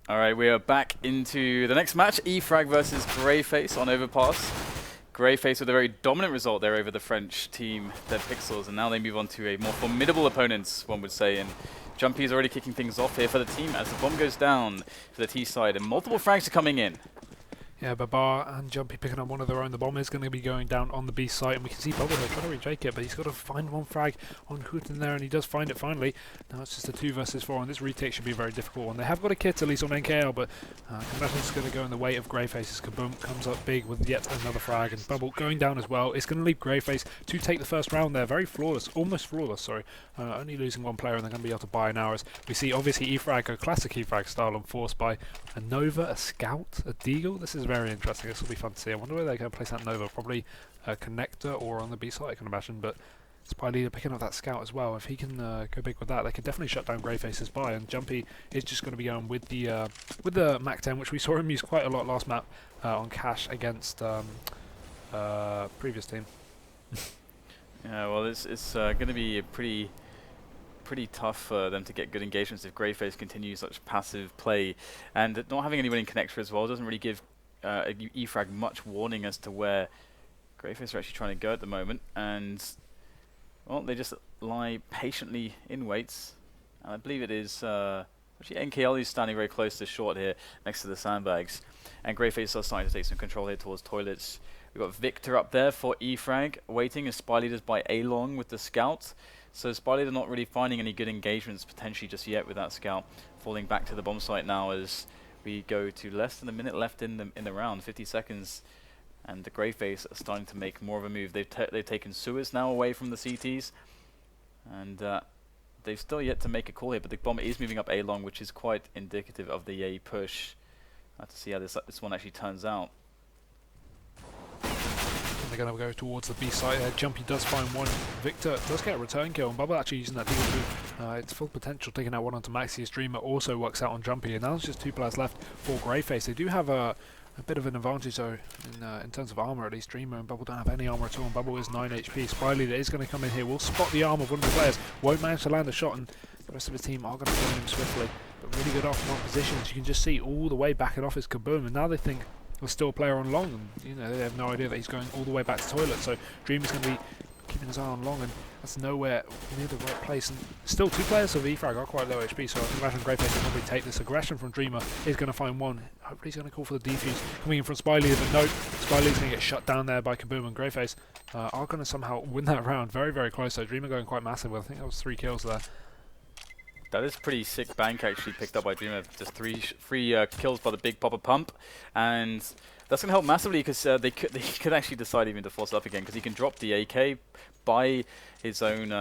Alright, we are back into the next match. E-Frag versus GreyFace on Overpass. GreyFace with a very dominant result there over the French team, Dead Pixels, and now they move on to a more formidable opponent, one would say. And Jumpy is already kicking things off here for the team as the bomb goes down for the T side, and multiple frags are coming in. Yeah, BARBARR and Jumpy picking up one of their own. The bomb is going to be going down on the B site, and we can see Bubble here trying to retake it, but he's got to find one frag on SKYTTEN there, and he does find it finally. Now it's just a 2 versus 4, and this retake should be a very difficult one. They have got a kit, at least on NKL, but Kamen's going to go in the way of GreyFace. Kaboom comes up big with yet another frag, and Bubble going down as well. It's going to leave GreyFace to take the first round there. Very flawless, almost flawless, sorry. Only losing one player, and they're going to be able to buy now. As we see, obviously, E-Frag, a classic E-Frag style, and forced by a Nova, a Scout, a Deagle. This is very interesting. This will be fun to see. I wonder where they're going to place that Nova. Probably a connector or on the B side, I can imagine. But spyleadeR picking up that Scout as well. If he can go big with that, they can definitely shut down GreyFace's buy. And Jumpy is just going to be going with the Mac 10, which we saw him use quite a lot last map on Cash against previous team. Yeah, well, it's going to be a pretty tough for them to get good engagements if GreyFace continues such passive play, and not having anyone in connector as well doesn't really give E-Frag much warning as to where GreyFace are actually trying to go at the moment. And well, they just lie patiently in waits, and I believe it is actually NKL is standing very close to short here next to the sandbags, and GreyFace are starting to take some control here towards toilets. We've got Viktor up there for E-Frag, waiting as spyleadeR's by A-Long with the Scout. So spyleadeR not really finding any good engagements potentially just yet with that Scout, falling back to the bomb site now as we go to less than a minute left in the round, 50 seconds, and the GreyFace are starting to make more of a move. They've taken Suez now away from the CTs, and they've still yet to make a call here, but the bomb is moving up A-Long, which is quite indicative of the A push. To see how this one actually turns out. They're going to go towards the B site. Jumpy does find one. Viktor does get a return kill, and Bubble actually using that deal too. It's full potential, taking out one onto maxie. Streamer also works out on Jumpy, and now there's just 2 players left for GreyFace. They do have a bit of an advantage though in terms of armor. At least Streamer and Bubble don't have any armor at all, and Bubble is 9 HP. spyleadeR is going to come in here, will spot the arm of one of the players, won't manage to land a shot, and the rest of the team are going to find him swiftly. But really good off-mark positions. You can just see all the way backing off his Kaboom, and now they think there's still a player on long, and you know they have no idea that he's going all the way back to toilet. So Dreamer's going to be keeping his eye on long, and that's nowhere near the right place. And still 2 players of E-Frag are quite low HP, so I can imagine GreyFace will probably take this. Aggression from Dreamer is going to find one. Hopefully he's going to call for the defuse coming in from spyleadeR, but no, spyleadeR's going to get shut down there by Kaboom, and GreyFace are going to somehow win that round. Very, very close though. Dreamer going quite massive. I think that was 3 kills there. That is pretty sick bank actually picked up by Dreamer. Just three kills by the big popper pump, and that's going to help massively because they could actually decide even to force it up again, because he can drop the AK, buy his own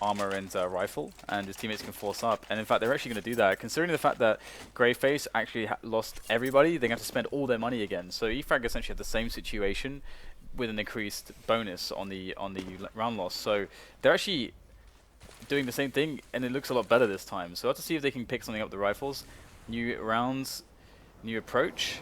armor and rifle, and his teammates can force up. And in fact, they're actually going to do that, considering the fact that GreyFace actually lost everybody. They're going to have to spend all their money again. So E-Frag essentially had the same situation with an increased bonus on the round loss. So they're actually doing the same thing, and it looks a lot better this time. So we'll have to see if they can pick something up the rifles. New rounds, new approach.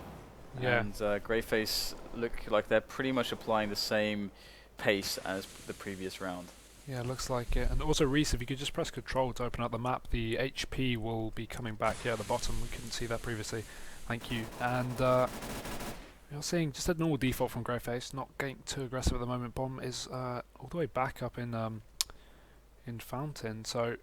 Yeah. And GreyFace look like they're pretty much applying the same pace as the previous round. Yeah, looks like it. And also, Reese, if you could just press Control to open up the map, the HP will be coming back here at the bottom. We couldn't see that previously. Thank you. And you're seeing just a normal default from GreyFace, not getting too aggressive at the moment. Bomb is all the way back up in Fountain, so it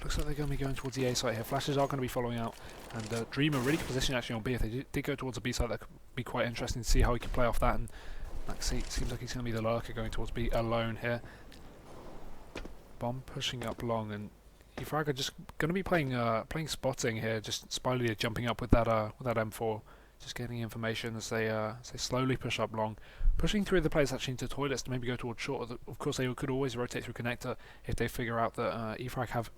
looks like they're going to be going towards the A site here. Flashes are going to be following out, and Dreamer really good position actually on B. If they did go towards the B site, that could be quite interesting to see how he can play off that. And maxie seems like he's going to be the lurker going towards B alone here. Bomb pushing up long, and E-Frag are just going to be playing spotting here. Just spyleadeR jumping up with that M4, just getting information as they slowly push up long. Pushing 3 of the players actually into toilets to maybe go towards short. Of course, they could always rotate through connector if they figure out that E-Frag have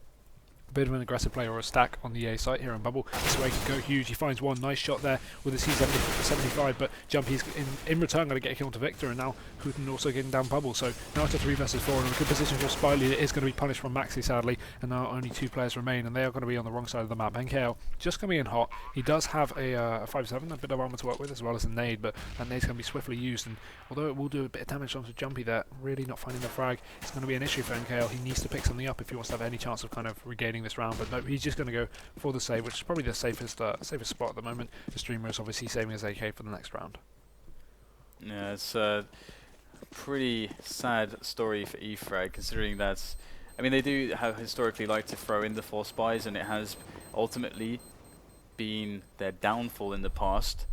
a bit of an aggressive player or a stack on the A site here. And Bubble, this way can go huge. He finds one nice shot there with a C75, but Jumpy's in return going to get a kill onto Viktor, and now SKYTTEN also getting down Bubble. So now it's a 3 versus 4, and a good position for spyleadeR is going to be punished from maxie, sadly, and now only 2 players remain, and they are going to be on the wrong side of the map. NKL just coming in hot. He does have a 5.7, a bit of armor to work with, as well as a nade, but that nade's going to be swiftly used, and although it will do a bit of damage onto Jumpy there, really not finding the frag. It's going to be an issue for NKL. He needs to pick something up if he wants to have any chance of kind of regaining dominating this round, but no, he's just going to go for the save, which is probably the safest spot at the moment. The streamer is obviously saving his AK for the next round. Yeah, it's a pretty sad story for E-Frag, considering that, I mean, they do have historically like to throw in the 4 spies, and it has ultimately been their downfall in the past.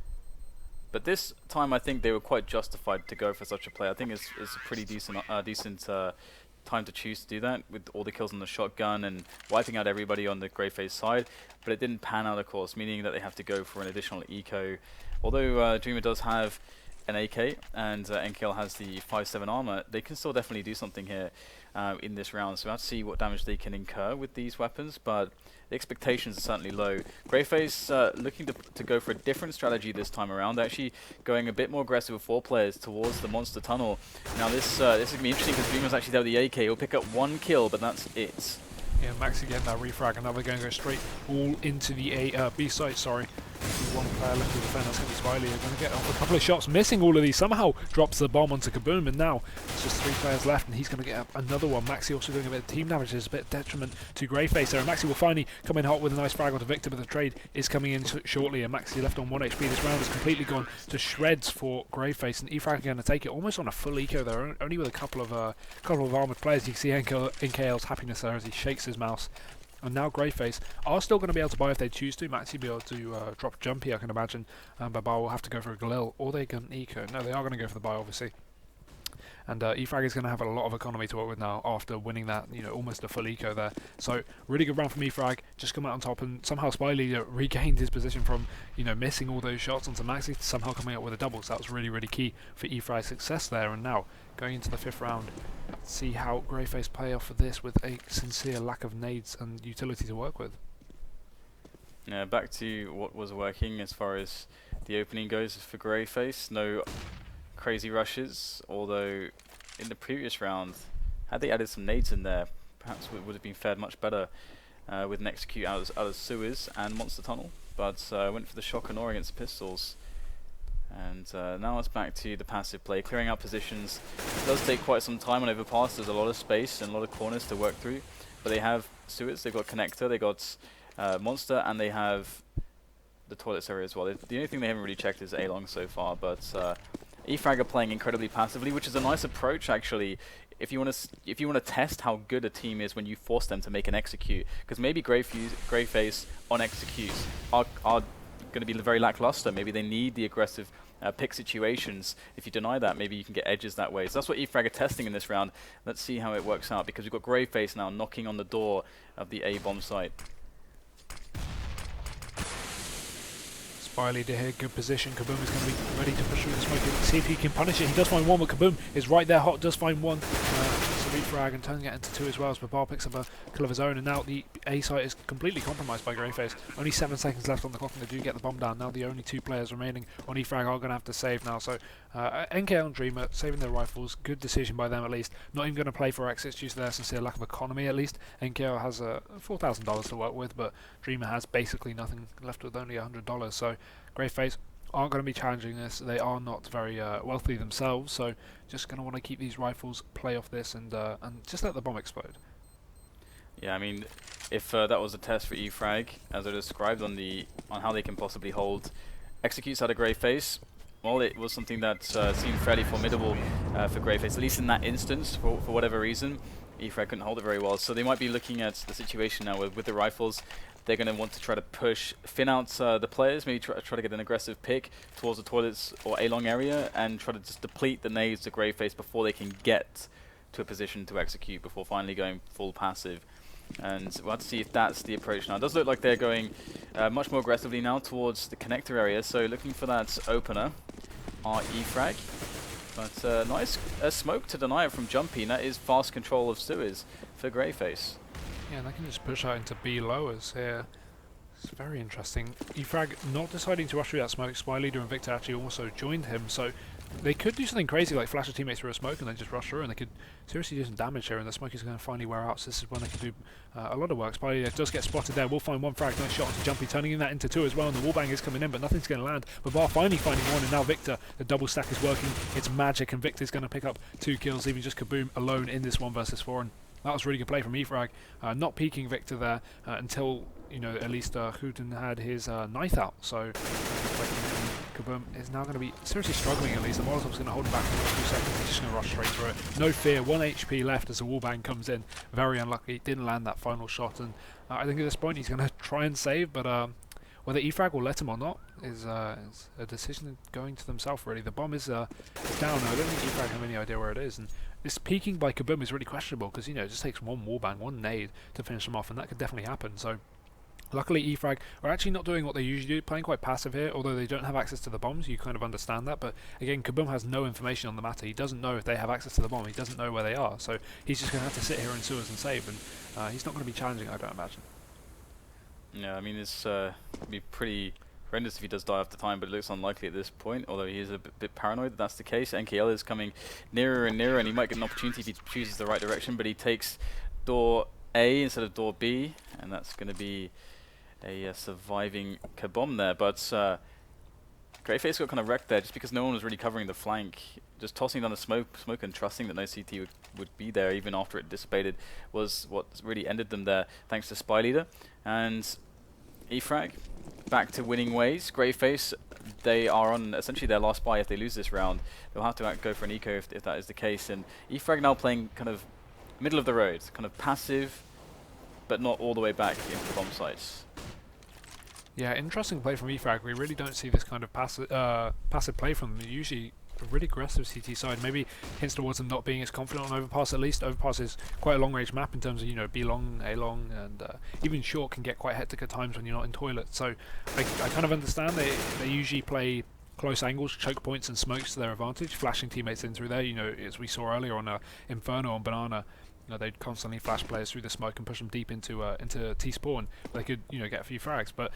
But this time, I think they were quite justified to go for such a play. I think it's a pretty decent time to choose to do that, with all the kills on the shotgun and wiping out everybody on the GreyFace side. But it didn't pan out, of course, meaning that they have to go for an additional eco. Although Dreamer does have an AK and NKL has the 5/7 armor, they can still definitely do something here in this round. So we'll have to see what damage they can incur with these weapons, but the expectations are certainly low. GreyFace looking to go for a different strategy this time around, actually going a bit more aggressive with 4 players towards the monster tunnel. Now this is going to be interesting because Dreamer's actually there with the AK. He'll pick up 1 kill, but that's it. Yeah, Maxie getting that refrag, and now they're going to go straight all into the B site, sorry. 1 player left to defend, that's going to be spyleadeR. Going to get off a couple of shots, missing all of these. Somehow drops the bomb onto Kaboom, and now it's just 3 players left, and he's going to get another one. Maxie also doing a bit of team damage. There's a bit of detriment to GreyFace there, and Maxie will finally come in hot with a nice frag onto Viktor, but the trade is coming in shortly, and Maxie left on 1 HP. This round has completely gone to shreds for GreyFace, and E-Frag are going to take it almost on a full eco there, only with a couple of armored players. You can see NKL's happiness there as he shakes his mouse. And now GreyFace are still going to be able to buy if they choose to. Maxie will be able to drop Jumpy, I can imagine. BARBARR will have to go for a Galil, or they can eco. No, they are going to go for the buy, obviously. And E-Frag is going to have a lot of economy to work with now after winning that, almost a full eco there. So really good round from E-Frag, just come out on top, and somehow spyleadeR regained his position from, missing all those shots onto Maxie to somehow coming out with a double. So that was really, really key for E-Frag's success there. And now going into the 5th round, see how GreyFace play off of this with a sincere lack of nades and utility to work with. Yeah, back to what was working as far as the opening goes for GreyFace. No crazy rushes, although in the previous round, had they added some nades in there, perhaps it would have been fared much better with an execute out of sewers and monster tunnel. But went for the shock and awe against pistols. And now it's back to the passive play, clearing out positions. It does take quite some time on Overpass. There's a lot of space and a lot of corners to work through. But they have sewers, they've got connector, they got monster, and they have the toilets area as well. The only thing they haven't really checked is A-long so far, but E-Frag are playing incredibly passively, which is a nice approach actually. If you want to test how good a team is when you force them to make an execute, because maybe GreyFace on executes are going to be very lackluster. Maybe they need the aggressive pick situations. If you deny that, maybe you can get edges that way. So that's what E-Frag are testing in this round. Let's see how it works out, because we've got GreyFace now knocking on the door of the A bomb site. spyleadeR here, good position. Kaboom is going to be ready to push through the smoke. See if he can punish it. He does find 1, but Kaboom is right there hot, does find 1. E-Frag and turning it into 2 as well, as BARBARR picks up a kill of his own, and now the A site is completely compromised by GreyFace. Only 7 seconds left on the clock, and they do get the bomb down. Now the only 2 players remaining on E-Frag are going to have to save now. So NKL and Dreamer saving their rifles, good decision by them at least. Not even going to play for exits due to their sincere lack of economy at least. NKL has $4,000 to work with, but Dreamer has basically nothing, left with only $100. So GreyFace aren't going to be challenging this. They are not very wealthy themselves, so just going to want to keep these rifles, play off this, and just let the bomb explode. Yeah, I mean, if that was a test for E-Frag, as I described on how they can possibly hold executes out of GreyFace, well, it was something that seemed fairly formidable for GreyFace, at least in that instance, for whatever reason. E-Frag couldn't hold it very well, so they might be looking at the situation now with the rifles. They're going to want to try to thin out the players, maybe try to get an aggressive pick towards the toilets or A-long area, and try to just deplete the nades to GreyFace before they can get to a position to execute, before finally going full passive. And we'll have to see if that's the approach now. It does look like they're going much more aggressively now towards the connector area, so looking for that opener are E-Frag. But nice smoke to deny it from Jumpy, and that is fast control of sewers for GreyFace. Yeah, and they can just push out into B lowers here. It's very interesting. E-Frag not deciding to rush through that smoke. spyleadeR and Viktor actually also joined him, so they could do something crazy like flash their teammates through a smoke and then just rush through, and they could seriously do some damage here, and the smoke is going to finally wear out, so this is when they can do a lot of work. spyleadeR does get spotted there, will find 1 frag, nice shot onto Jumpy, turning that into 2 as well, and the wallbang is coming in, but nothing's going to land. BARBARR finally finding 1, and now Viktor, the double stack is working, it's magic, and Viktor's going to pick up 2 kills, leaving just Kaboom alone in this 1 versus 4. And That was really good play from E-Frag, not peeking Viktor there until, you know, at least SKYTTEN had his knife out. So Kaboom is now going to be seriously struggling at least. The Molotov's going to hold him back for a few seconds. He's just going to rush straight through it. No fear, 1 HP left as the wallbang comes in. Very unlucky, didn't land that final shot. And I think at this point he's going to try and save, but whether E-Frag will let him or not is a decision going to themselves, really. The bomb is down now. I don't think E-Frag have any idea where it is. And this peeking by Kaboom is really questionable because, you know, it just takes one wallbang, one nade to finish them off, and that could definitely happen. So luckily E-Frag are actually not doing what they usually do, playing quite passive here, although they don't have access to the bombs. You kind of understand that, but again, Kaboom has no information on the matter. He doesn't know if they have access to the bomb. He doesn't know where they are, so he's just going to have to sit here in sewers and save, and he's not going to be challenging, I don't imagine. Yeah, I mean, it's be pretty horrendous if he does die after time, but it looks unlikely at this point, although he is a bit paranoid that that's the case. NKL is coming nearer and nearer, and he might get an opportunity if he chooses the right direction, but he takes door A instead of door B, and that's going to be a surviving Kabom there. But GreyFace got kind of wrecked there just because no one was really covering the flank. Just tossing down the smoke and trusting that no CT would be there even after it dissipated was what really ended them there, thanks to spyleadeR. And E-Frag back to winning ways. GreyFace, they are on essentially their last buy. If they lose this round, they'll have to go for an eco if that is the case. And E-Frag now playing kind of middle of the road, kind of passive, but not all the way back into the bomb sites. Yeah, interesting play from E-Frag. We really don't see this kind of passive play from them. Usually a really aggressive CT side. Maybe hints towards them not being as confident on Overpass at least. Overpass is quite a long range map in terms of, you know, B long, A long, and even short can get quite hectic at times when you're not in toilet. So I kind of understand they usually play close angles, choke points and smokes to their advantage, flashing teammates in through there. You know, as we saw earlier on Inferno on Banana, you know, they'd constantly flash players through the smoke and push them deep into T-spawn. They could, you know, get a few frags, but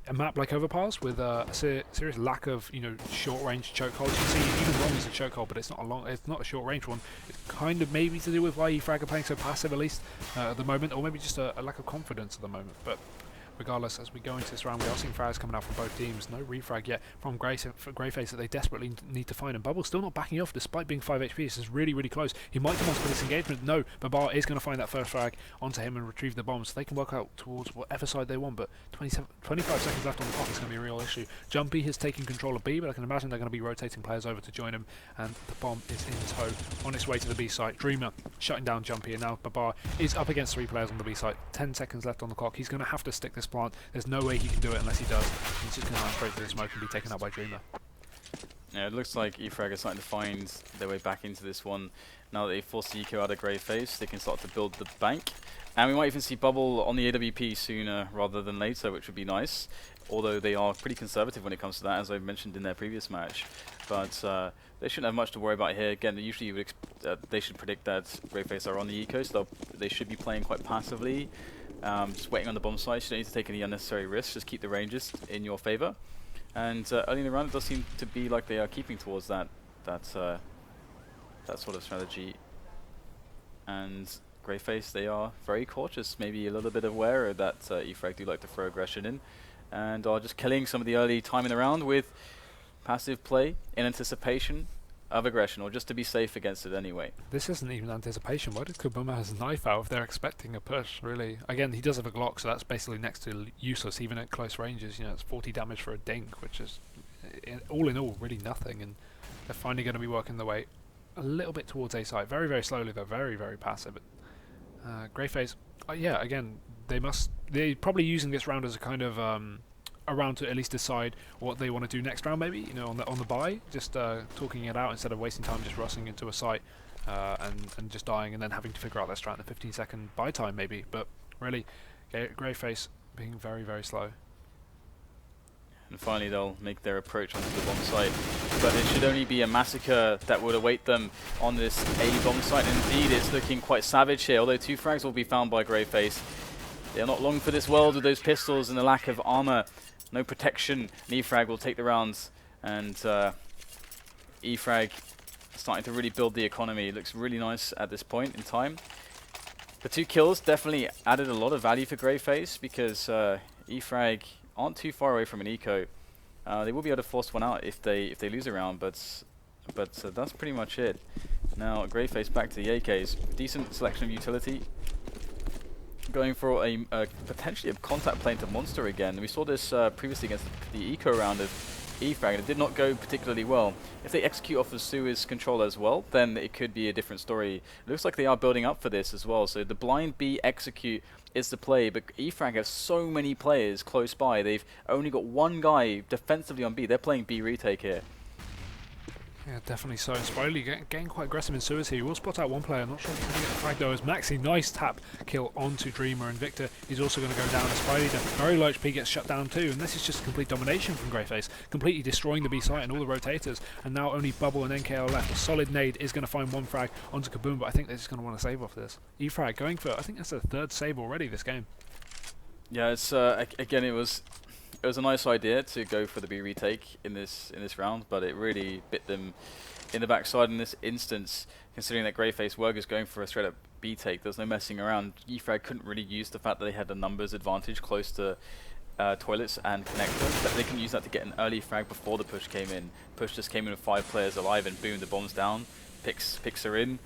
a map like Overpass with a serious lack of, you know, short range chokeholds. You can see even long is a chokehold, but it's not a short range one. It's kind of maybe to do with why E-Frag are playing so passive at least at the moment, or maybe just a lack of confidence at the moment. But regardless, as we go into this round, we are seeing frags coming out from both teams. No refrag yet from GreyFace that they desperately need to find. And Bubble's still not backing off despite being 5 HP. This is really, really close. He might come on for this engagement. No, BARBARR is going to find that first frag onto him and retrieve the bomb, so they can work out towards whatever side they want. But 25 seconds left on the clock is going to be a real issue. Jumpy has taken control of B, but I can imagine they're going to be rotating players over to join him. And the bomb is in tow on its way to the B site. Dreamer shutting down Jumpy, and now BARBARR is up against 3 players on the B site. 10 seconds left on the clock. He's going to have to stick this plant. There's no way he can do it unless he does. He's just going to run straight through the smoke and be taken out by Dreamer. Yeah, it looks like E-Frag are starting to find their way back into this one. Now that they forced the eco out of GreyFace, they can start to build the bank. And we might even see Bubble on the AWP sooner rather than later, which would be nice. Although they are pretty conservative when it comes to that, as I mentioned in their previous match. But they shouldn't have much to worry about here. Again, usually you would they should predict that GreyFace are on the eco, so they should be playing quite passively. Just waiting on the bomb site. You don't need to take any unnecessary risks. Just keep the ranges in your favor. And early in the round, it does seem to be like they are keeping towards that sort of strategy. And GreyFace, they are very cautious, maybe a little bit aware that E-Frag do like to throw aggression in, and are just killing some of the early time in the round with passive play in anticipation of aggression, or just to be safe against it anyway. This isn't even anticipation. Why did Kaboom have his knife out if they're expecting a push, really? Again, he does have a Glock, so that's basically next to useless, even at close ranges. You know, it's 40 damage for a dink, which is, all in all, really nothing. And they're finally going to be working their way a little bit towards A side. Very, very slowly, though. Very, very passive. But GreyFace, yeah, again, they're probably using this round as a kind of around to at least decide what they want to do next round, maybe, you know, on the buy, just talking it out instead of wasting time just rushing into a site and just dying and then having to figure out their strat in a 15-second buy time, maybe. But really, GreyFace being very, very slow. And finally, they'll make their approach onto the bomb site, but it should only be a massacre that would await them on this A bomb site. Indeed, it's looking quite savage here, although 2 frags will be found by GreyFace. They're not long for this world with those pistols and the lack of armor. No protection. E-Frag will take the rounds, and E-Frag starting to really build the economy. It looks really nice at this point in time. The 2 kills definitely added a lot of value for GreyFace because E-Frag aren't too far away from an eco. They will be able to force one out if they lose a round, but that's pretty much it. Now GreyFace back to the AKs. Decent selection of utility. Going for a potentially a contact play into Monster again. We saw this previously against the eco round of E-Frag, and it did not go particularly well. If they execute off of Suez control as well, then it could be a different story. It looks like they are building up for this as well. So the blind B execute is the play, but E-Frag have so many players close by. They've only got one guy defensively on B. They're playing B retake here. Yeah, definitely so. spyleadeR getting quite aggressive in Suez here. He will spot out one player. I'm not sure if he's going to get the frag though, as maxie, nice tap kill onto Dreamer, and Viktor is also going to go down as spyleadeR. Very low HP gets shut down too, and this is just complete domination from GreyFace, completely destroying the B site and all the rotators, and now only Bubble and NKL left. A solid nade is going to find one frag onto Kaboom, but I think they're just going to want to save off this. E-Frag going for, I think that's their third save already this game. Yeah, it's again, it was a nice idea to go for the B retake in this round, but it really bit them in the backside in this instance, considering that GreyFace were just going for a straight up B take. There's no messing around. E-Frag couldn't really use the fact that they had a numbers advantage close to toilets and connector, but they can use that to get an early frag before the push came in. Push just came in with 5 players alive, and boom, the bomb's down. Picks her in.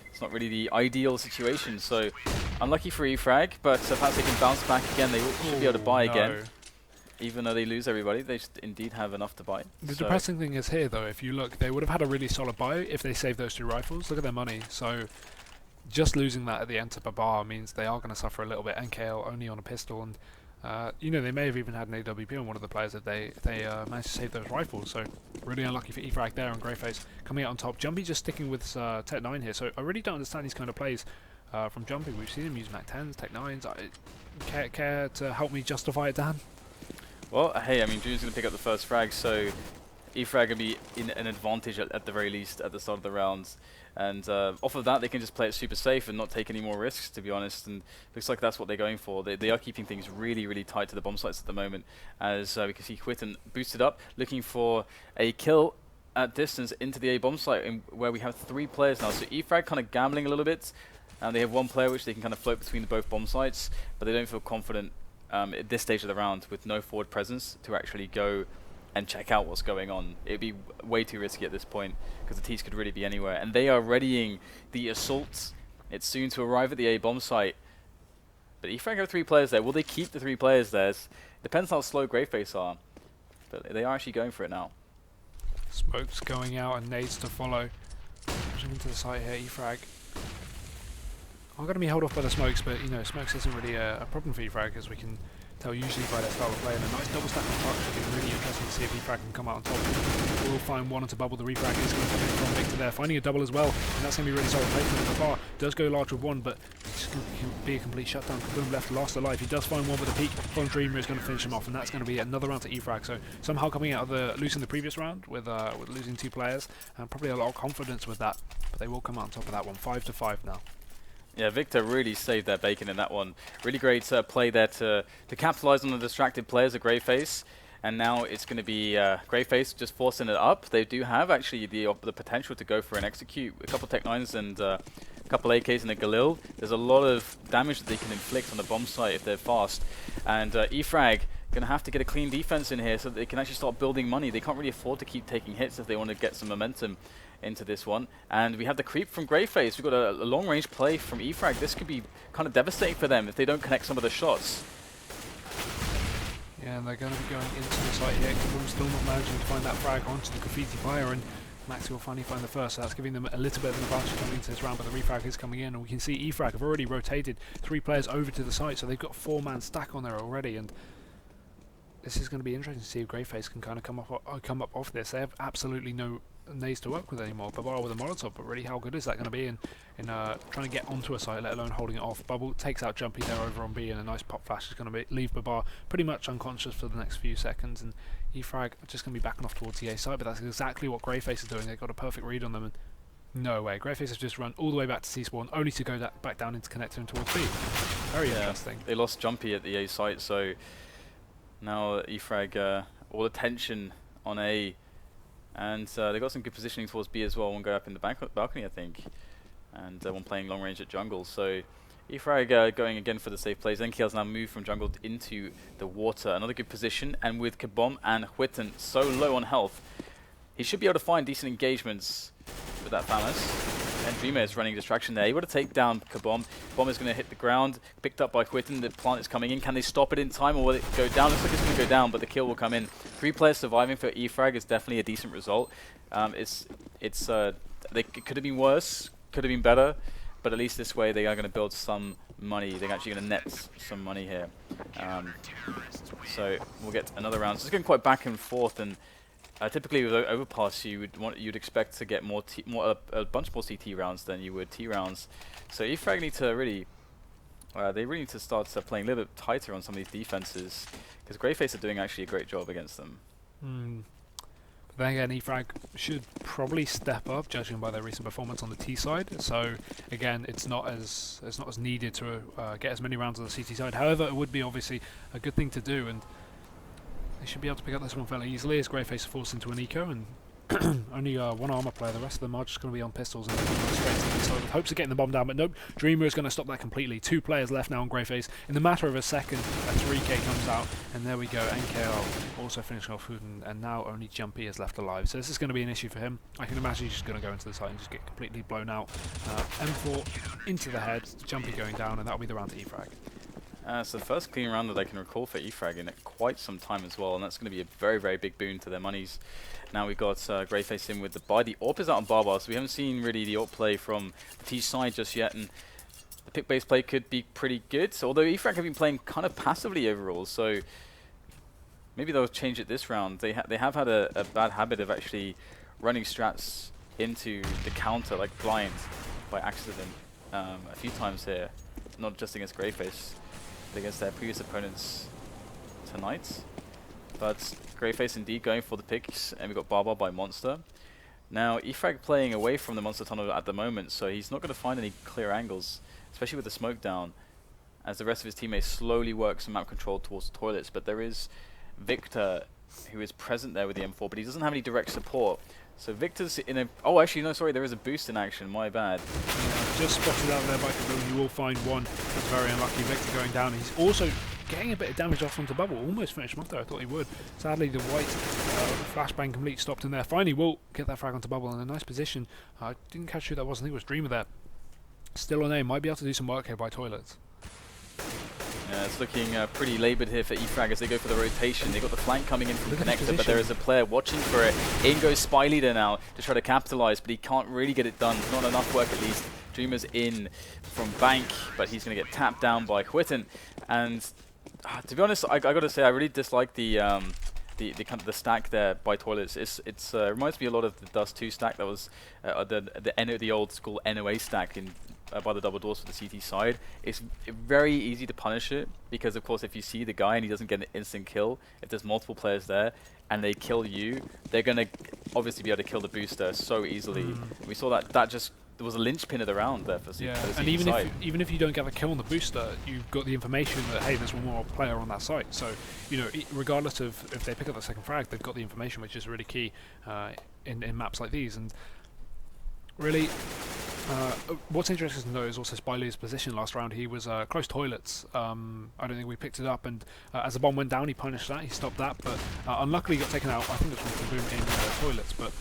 It's not really the ideal situation, so unlucky for E-Frag, but perhaps they can bounce back again. They should be able to buy again. Even though they lose everybody, they just indeed have enough to buy. The depressing thing is here, though, if you look, they would have had a really solid buy if they saved those 2 rifles. Look at their money. So just losing that at the end to BARBARR means they are going to suffer a little bit. NKL only on a pistol, and you know, they may have even had an AWP on one of the players if they managed to save those rifles. So really unlucky for E-Frag there, and GreyFace coming out on top. Jumpy just sticking with Tech 9 here, so I really don't understand these kind of plays from Jumpy. We've seen him use Mac 10s, Tech 9s. Care to help me justify it, Dan? Well, hey, I mean, June's going to pick up the first frag, so E-Frag going to be in an advantage at the very least at the start of the rounds. And off of that, they can just play it super safe and not take any more risks, to be honest. And looks like that's what they're going for. They are keeping things really, really tight to the bomb sites at the moment. As we can see SKYTTEN boosted up, looking for a kill at distance into the A bomb site, where we have 3 players now. So E-Frag kind of gambling a little bit. And they have 1 player which they can kind of float between both bomb sites, but they don't feel confident at this stage of the round with no forward presence to actually go and check out what's going on. It'd be way too risky at this point, because the T's could really be anywhere. And they are readying the assault. It's soon to arrive at the A bomb site. But E-Frag have 3 players there. Will they keep the 3 players there? Depends how slow GreyFace are. But they are actually going for it now. Smokes going out and nades to follow. Pushing into the site here, E-Frag. I'm going to be held off by the smokes, but you know, smokes isn't really a problem for E-Frag, as we can tell usually by their style of play. And a nice double stack of touch. It's really interesting to see if E-Frag can come out on top. We'll find one onto Bubble. The refrag is going to come in from Viktor there, finding a double as well, and that's going to be really solid placement. The bar does go large with 1, but it's going to be a complete shutdown. Kaboom left last alive. He does find one with a peek from Dreamer, is going to finish him off, and that's going to be another round to E-Frag. So somehow coming out of losing the previous round with losing 2 players, and probably a lot of confidence with that. But they will come out on top of that one, 5-5 now. Yeah, Viktor really saved their bacon in that one. Really great play there to capitalize on the distracted players of GreyFace. And now it's going to be GreyFace just forcing it up. They do have actually the potential to go for an execute. A couple Tech 9s and a couple AKs and a Galil. There's a lot of damage that they can inflict on the bomb site if they're fast. And E-Frag going to have to get a clean defense in here so that they can actually start building money. They can't really afford to keep taking hits if they want to get some momentum into this one. And we have the creep from GreyFace. We've got a long range play from E-Frag. This could be kind of devastating for them if they don't connect some of the shots. Yeah, and they're going to be going into the site here. Kaboom still not managing to find that frag onto the graffiti fire, and maxie will finally find the first, so that's giving them a little bit of an advantage coming into this round, but the refrag is coming in, and we can see E-Frag have already rotated 3 players over to the site, so they've got 4-man stack on there already, and this is going to be interesting to see if GreyFace can kind of come up off this. They have absolutely no nades to work with anymore. BARBARR with a Molotov, but really how good is that going to be in trying to get onto a site, let alone holding it off? Bubble takes out Jumpy there over on B, and a nice pop flash is going to leave BARBARR pretty much unconscious for the next few seconds, and E-Frag are just going to be backing off towards the A site, but that's exactly what GreyFace is doing. They've got a perfect read on them, and no way. GreyFace has just run all the way back to C-spawn, only to go back down into connector and towards B. Very interesting. They lost Jumpy at the A site, so now E-Frag all attention on A. And they got some good positioning towards B as well. One go up in the balcony, I think, and one playing long range at jungle. So E-Frag going again for the safe plays. NKL's now moved from jungle into the water. Another good position, and with Kabom and SKYTTEN so low on health, he should be able to find decent engagements with that Thanos. Dreamer is running distraction there. Able to take down Kabom. Bomb is going to hit the ground, picked up by Quitten. The plant is coming in. Can they stop it in time, or will it go down? Looks like it's going to go down, but the kill will come in. 3 players surviving for E-Frag is definitely a decent result. It could have been worse, could have been better, but at least this way they are going to build some money. They're actually going to net some money here. So we'll get another round. So it's going quite back and forth, and typically with Overpass you'd expect to get a bunch more CT rounds than you would T rounds. So E-Frag need to really they really need to start playing a little bit tighter on some of these defenses, because GreyFace are doing actually a great job against them. But then again, E-Frag should probably step up, judging by their recent performance on the T side. So again, it's not as needed to get as many rounds on the CT side. However, it would be obviously a good thing to do, and they should be able to pick up this one fairly easily as GreyFace are forced into an eco, and only one armor player. The rest of them are just going to be on pistols and straight to the side with hopes of getting the bomb down, but nope. Dreamer is going to stop that completely. 2 players left now on GreyFace. In the matter of a second, a 3k comes out, and there we go. NKL also finishing off food, and now only Jumpy is left alive. So this is going to be an issue for him. I can imagine he's just going to go into the site and just get completely blown out. M4 into the head, Jumpy going down, and that'll be the round to E-Frag. So the first clean round that I can recall for E-Frag in quite some time as well, and that's going to be a very, very big boon to their monies. Now we've got GreyFace in with the buy. The AWP is out on BARBARR, so we haven't seen really the AWP play from the T side just yet, and the pick-based play could be pretty good. So although E-Frag have been playing kind of passively overall, so maybe they'll change it this round. They have had a bad habit of actually running strats into the counter like blind by accident a few times here, not just against GreyFace, but against their previous opponents tonight. But GreyFace indeed going for the picks, and we've got BARBARR by Monster. Now E-Frag playing away from the Monster tunnel at the moment, so he's not going to find any clear angles, especially with the smoke down, as the rest of his teammates slowly work some map control towards the toilets. But there is Viktor, who is present there with the M4, but he doesn't have any direct support. So Viktor's in a... Oh, actually, no, sorry, there is a boost in action, my bad. Just spotted out there by Kamen. You will find one. That's very unlucky. Viktor going down. He's also getting a bit of damage off onto bubble. Almost finished him off there. I thought he would. Sadly, the white flashbang complete stopped him there. Finally, will get that frag onto bubble in a nice position. I didn't catch who that was. I think it was Dreamer there. Still on aim. Might be able to do some work here by toilets. Yeah, it's looking pretty laboured here for E-Frag as they go for the rotation. They've got the flank coming in from Connector, but there is a player watching for it. In goes spyleadeR now to try to capitalise, but he can't really get it done. Not enough work at least. Dreamer's in from Bank, but he's going to get tapped down by Quitten. And to be honest, I got to say I really dislike the kind of the stack there by toilets. It reminds me a lot of the Dust 2 stack that was the old school NOA stack in by the double doors for the CT side. It's very easy to punish it, because of course if you see the guy and he doesn't get an instant kill, if there's multiple players there and they kill you, they're going to obviously be able to kill the booster so easily. We saw that just there was a linchpin of the round there for, for the CT and side. even if you don't get the kill on the booster, you've got the information that hey, there's one more player on that site. So you know, regardless of if they pick up the second frag, they've got the information, which is really key in maps like these. And really, what's interesting to know is also spyleadeR's position last round. He was close toilets. I don't think we picked it up, and as the bomb went down, he punished that, he stopped that, but unluckily he got taken out. I think it was from Kaboom in toilets, but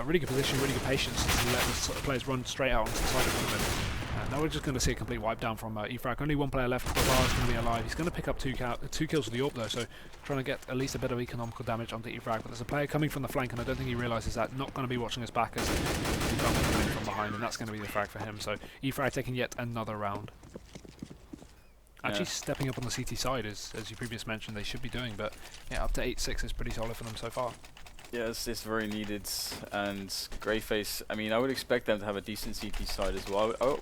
really good position, really good patience to let the players run straight out onto the side of them. Now we're just going to see a complete wipe down from E-Frag. Only one player left. BARBARR is going to be alive. He's going to pick up two kills with the AWP though, so trying to get at least a bit of economical damage onto E-Frag. But there's a player coming from the flank, and I don't think he realises that. Not going to be watching his back as he's coming from behind, and that's going to be the frag for him. So E-Frag taking yet another round. Actually stepping up on the CT side, as you previously mentioned, they should be doing, but yeah, up to 8-6 is pretty solid for them so far. Yeah, it's very needed, and GreyFace, I mean, I would expect them to have a decent CT side as well. I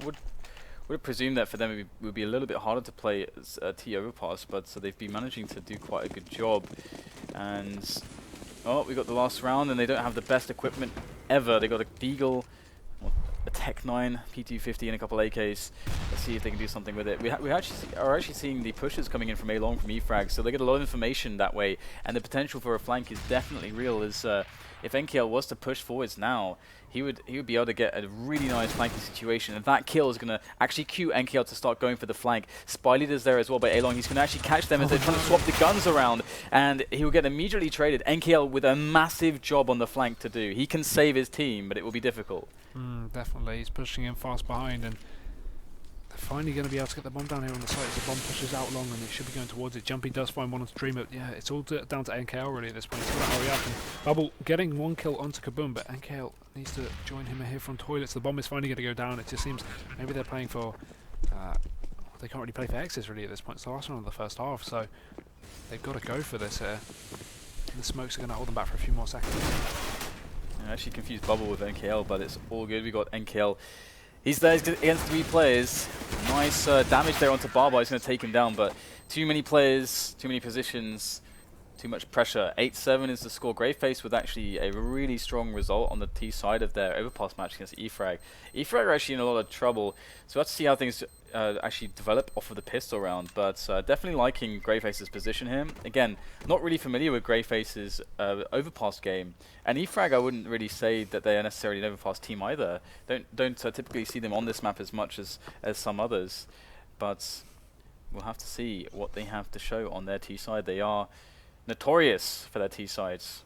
would presume that for them it would be a little bit harder to play as T Overpass, but so they've been managing to do quite a good job. And we got the last round, and they don't have the best equipment ever. They got a Deagle, a Tech 9, P250, and a couple AKs. Let's see if they can do something with it. We are actually seeing the pushes coming in from A-Long from E-Frag, so they get a lot of information that way, and the potential for a flank is definitely real. As if NKL was to push forwards now, he would be able to get a really nice flanking situation, and that kill is going to actually cue NKL to start going for the flank. spyleadeR's there as well by A-Long. He's going to actually catch them as they're trying to swap the guns around, and he will get immediately traded. NKL with a massive job on the flank to do. He can save his team, but it will be difficult. Definitely. Nikolay. He's pushing in fast behind, and they're finally going to be able to get the bomb down here on the site. As the bomb pushes out long, and they should be going towards it. Jumpy does find one onto Dreamer. Yeah, it's all down to NKL really at this point. He's got to hurry up. And Bubble getting one kill onto Kaboom, but NKL needs to join him here from toilets. The bomb is finally going to go down. It just seems maybe they're playing for... they can't really play for X's really at this point. It's the last one of the first half, so they've got to go for this here. And the smokes are going to hold them back for a few more seconds. I actually confused Bubble with NKL, but it's all good. We got NKL. He's there against 3 players. Nice damage there onto BARBARR. He's going to take him down, but too many players, too many positions, too much pressure. 8-7 is the score. GreyFace with actually a really strong result on the T side of their Overpass match against E-Frag. E-Frag are actually in a lot of trouble, so we'll have to see how things actually develop off of the pistol round, but definitely liking GreyFace's position here. Again, not really familiar with GreyFace's Overpass game, and E-Frag I wouldn't really say that they are necessarily an Overpass team either. Don't typically see them on this map as much as some others, but we'll have to see what they have to show on their T side. They are notorious for their T sides.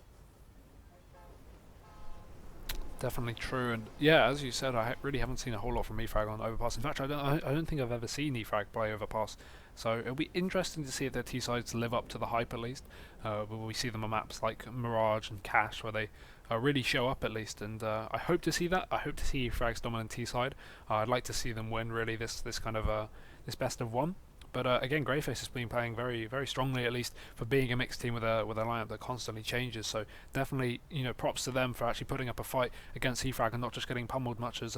Definitely true, and yeah, as you said, I really haven't seen a whole lot from E-Frag on Overpass. In fact, I don't think I've ever seen E-Frag play Overpass, so it'll be interesting to see if their T sides live up to the hype at least. Will we see them on maps like Mirage and Cash where they really show up at least, and I hope to see that. I hope to see E-Frag's dominant T side. I'd like to see them win really this kind of this best of one. But again, GreyFace has been playing very, very strongly, at least for being a mixed team with a lineup that constantly changes. So definitely, you know, props to them for actually putting up a fight against E-Frag and not just getting pummeled much as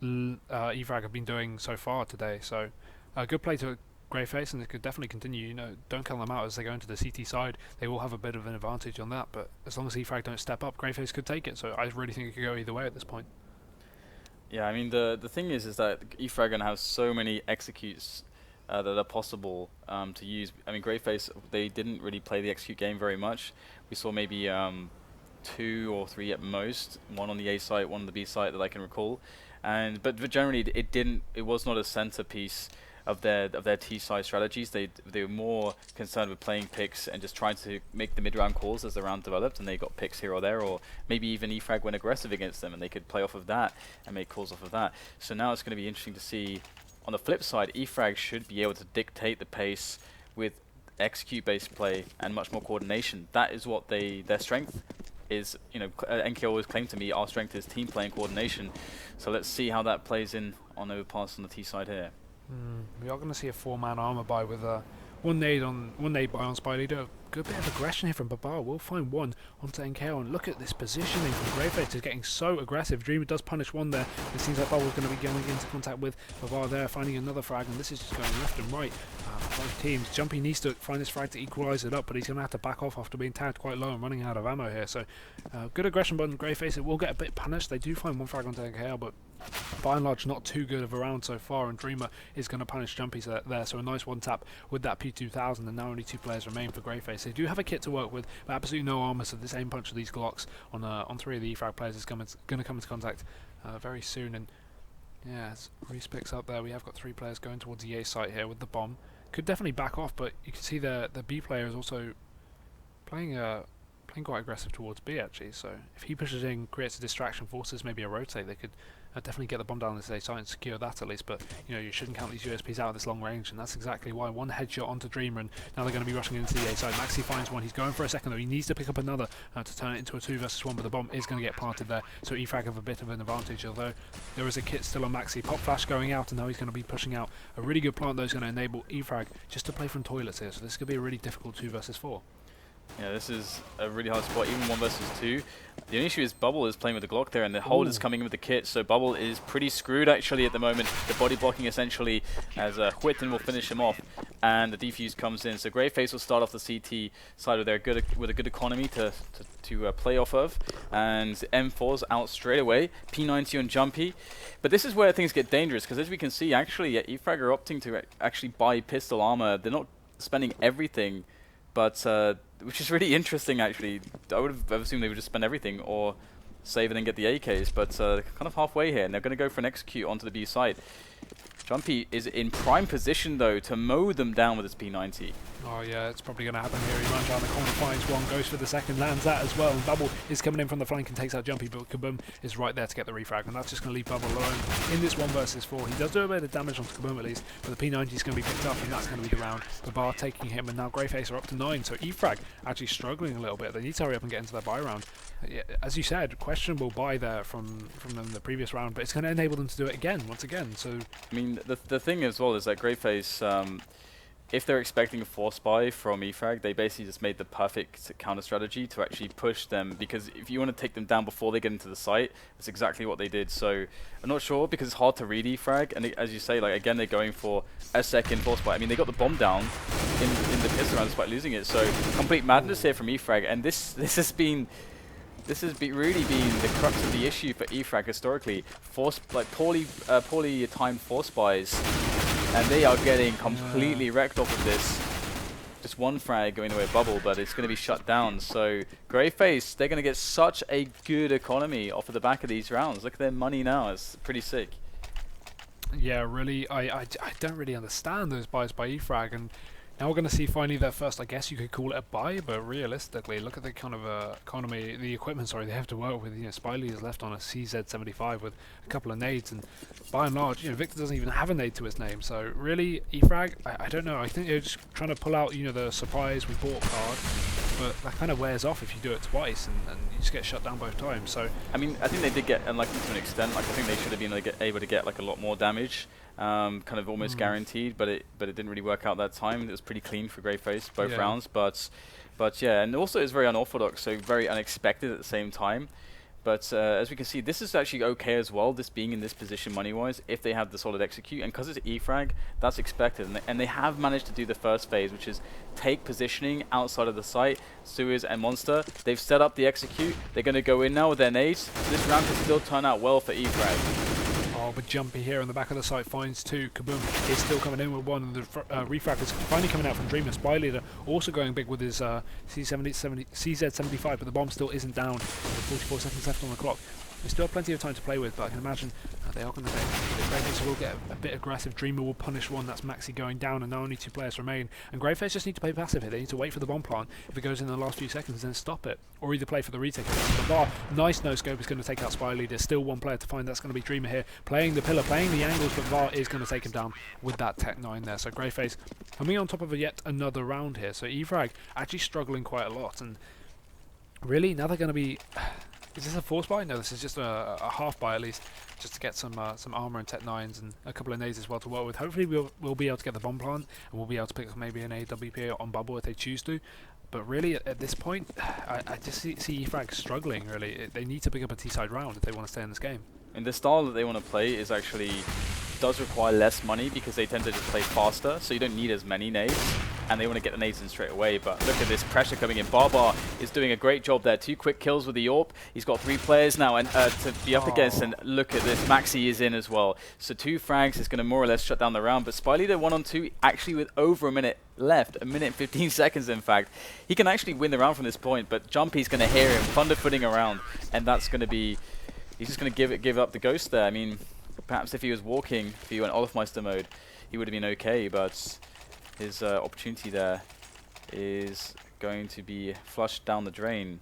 E-Frag have been doing so far today. So good play to GreyFace, and it could definitely continue. You know, don't count them out as they go into the CT side. They will have a bit of an advantage on that, but as long as E-Frag don't step up, GreyFace could take it. So I really think it could go either way at this point. Yeah, I mean the thing is that E-Frag are going to have so many executes that are possible to use. I mean, GreyFace, they didn't really play the execute game very much. We saw maybe 2 or 3 at most, one on the A site, one on the B site that I can recall. But generally it was not a centerpiece of their T side strategies. They were more concerned with playing picks and just trying to make the mid round calls as the round developed, and they got picks here or there, or maybe even E-Frag went aggressive against them and they could play off of that and make calls off of that. So now it's going to be interesting to see. On the flip side, E-Frag should be able to dictate the pace with execute based play and much more coordination. That is what their strength is. You know, NK always claimed to me our strength is team play and coordination. So let's see how that plays in on Overpass on the T side here. We are going to see a 4-man armor buy with one nade buy on spyleadeR. Good bit of aggression here from BARBARR. We'll find one onto NKL, and look at this positioning from GreyFace. Is getting so aggressive. Dreamer does punish one there. It seems like Bubble's going to be going into contact with BARBARR there, finding another frag, and this is just going left and right for both teams. Jumpy needs to find this frag to equalise it up, but he's going to have to back off after being tagged quite low and running out of ammo here. So good aggression by GreyFace. It will get a bit punished. They do find one frag onto NKL, but by and large not too good of a round so far, and Dreamer is going to punish Jumpy there. So a nice one tap with that P2000, and now only 2 players remain for GreyFace. They do have a kit to work with, but absolutely no armor, so this aim punch of these Glocks on 3 of the E-Frag players is going to come into contact very soon. And yeah, as Reese picks up there, we have got 3 players going towards the A site here with the bomb. Could definitely back off, but you can see the B player is also playing quite aggressive towards B actually. So if he pushes in, creates a distraction, forces maybe a rotate, they could definitely get the bomb down this A site and secure that at least. But you know, you shouldn't count these USPs out at this long range, and that's exactly why. One headshot onto Dreamer, and now they're going to be rushing into the A site. Maxie finds one. He's going for a second though. He needs to pick up another to turn it into a 2 versus 1, but the bomb is going to get planted there, so E-Frag have a bit of an advantage, although there is a kit still on Maxie. Pop flash going out, and now he's going to be pushing out a really good plant that is going to enable E-Frag just to play from toilets here, so this could be a really difficult 2 versus 4. Yeah, this is a really hard spot, even 1 versus 2. The only issue is Bubble is playing with the Glock there, and the hold is coming in with the kit, so Bubble is pretty screwed actually at the moment. The body blocking essentially, as SKYTTEN will finish him off, and the defuse comes in. So GreyFace will start off the CT side with a good economy to play off of, and M4's out straight away. P90 on Jumpy, but this is where things get dangerous, because as we can see, actually, E-Frag are opting to actually buy pistol armor. They're not spending everything, but which is really interesting actually. I would have assumed they would just spend everything or save and then get the AKs, but kind of halfway here, and they're going to go for an execute onto the B site. Jumpy is in prime position though to mow them down with his P90. Oh yeah, it's probably going to happen here. He runs around the corner, finds one, goes for the second, lands that as well. And Bubble is coming in from the flank and takes out Jumpy, but Kaboom is right there to get the refrag. And that's just going to leave Bubble alone in this 1 versus 4. He does do a bit of damage onto Kaboom at least, but the P90 is going to be picked up, and that's going to be the round. BARBARR taking him, and now GreyFace are up to 9. So E-Frag actually struggling a little bit. They need to hurry up and get into their buy round. Yeah, as you said, questionable buy there from them in the previous round, but it's going to enable them to do it again, once again. So I mean, the thing as well is that GreyFace, if they're expecting a force buy from E-Frag, they basically just made the perfect counter strategy to actually push them, because if you want to take them down before they get into the site, that's exactly what they did. So I'm not sure, because it's hard to read E-Frag, and as you say, like again, they're going for a second force buy. I mean, they got the bomb down in the pistol round despite losing it, so complete madness here from E-Frag, and this has really been the crux of the issue for E-Frag historically. Poorly timed force buys, and they are getting completely wrecked off of this. Just one frag going away Bubble, but it's going to be shut down. So GreyFace, they're going to get such a good economy off of the back of these rounds. Look at their money now; it's pretty sick. Yeah, really, I don't really understand those buys by E-Frag, and now we're going to see finally their first, I guess you could call it a buy, but realistically, look at the kind of economy, the equipment, sorry, they have to work with. You know, spyleadeR left on a CZ75 with a couple of nades, and by and large, you know, Viktor doesn't even have a nade to his name. So really, E-Frag, I don't know. I think they're just trying to pull out, you know, the surprise we bought card, but that kind of wears off if you do it twice, and you just get shut down both times. So I mean, I think they did get unlucky to an extent. Like I think they should have been able to get like a lot more damage. Kind of almost guaranteed, but it didn't really work out that time. It was pretty clean for GreyFace both rounds, but yeah, and also it's very unorthodox, so very unexpected at the same time. But as we can see, this is actually okay as well, this being in this position money-wise, if they have the solid execute, and because it's E-Frag, that's expected, and they have managed to do the first phase, which is take positioning outside of the site. Suez and Monster, they've set up the execute, they're going to go in now with their nades. This round can still turn out well for E-Frag. Oh, but Jumpy here on the back of the site finds 2. Kaboom is still coming in with 1, and the refrag is finally coming out from Dreamer. spyleadeR also going big with his CZ75, but the bomb still isn't down. With 44 seconds left on the clock. We still have plenty of time to play with, but I can imagine they are going to GreyFace will get a bit aggressive. Dreamer will punish one. That's Maxie going down, and now only 2 players remain. And GreyFace just need to play passive here. They need to wait for the bomb plant. If it goes in the last few seconds, then stop it, or either play for the retake. But BARBARR, nice no scope, is going to take out spyleadeR. Still 1 player to find. That's going to be Dreamer here, playing the pillar, playing the angles, but BARBARR is going to take him down with that Tech 9 there. So GreyFace coming on top of yet another round here. So E-Frag actually struggling quite a lot, and really now they're going to be. Is this a force buy? No, this is just a half buy at least, just to get some armor and Tech 9s and a couple of nades as well to work with. Hopefully we'll be able to get the bomb plant, and we'll be able to pick up maybe an AWP on Bubble if they choose to. But really, at this point, I just see E-Frag struggling, really. They need to pick up a T-side round if they want to stay in this game. And the style that they want to play is actually does require less money, because they tend to just play faster, so you don't need as many nades, and they want to get the nades in straight away. But look at this pressure coming in. BARBARR is doing a great job there. 2 quick kills with the AWP. He's got 3 players now and to be up against, and look at this. Maxie is in as well. So 2 frags is going to more or less shut down the round. But spyleadeR 1 on 2, actually with over a minute left, a minute and 15 seconds in fact. He can actually win the round from this point, but Jumpy's going to hear him thunderfooting around, and that's going to be... He's just going to give up the ghost there. I mean, perhaps if he was walking, if he went Olafmeister mode, he would have been okay, but his opportunity there is going to be flushed down the drain.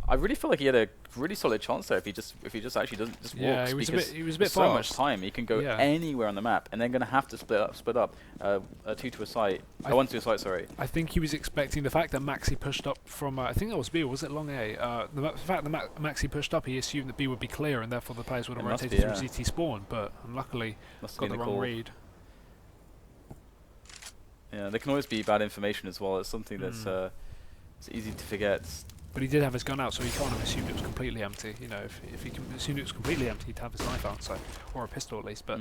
I really feel like he had a really solid chance there if he just actually doesn't just walk. He was a bit fast. So much time. He can go anywhere on the map, and they're going to have to split up. 2 to a site. 1 to a site. Sorry. I think he was expecting the fact that Maxie pushed up from. I think that was B. Or was it long A? The fact that Maxie pushed up, he assumed that B would be clear, and therefore the players would have rotated through CT spawn. But unluckily, got the wrong read. Yeah, there can always be bad information as well. It's something that's it's easy to forget. But he did have his gun out, so he can't have assumed it was completely empty. You know, if he can assume it was completely empty, he'd have his knife out, so, or a pistol at least. But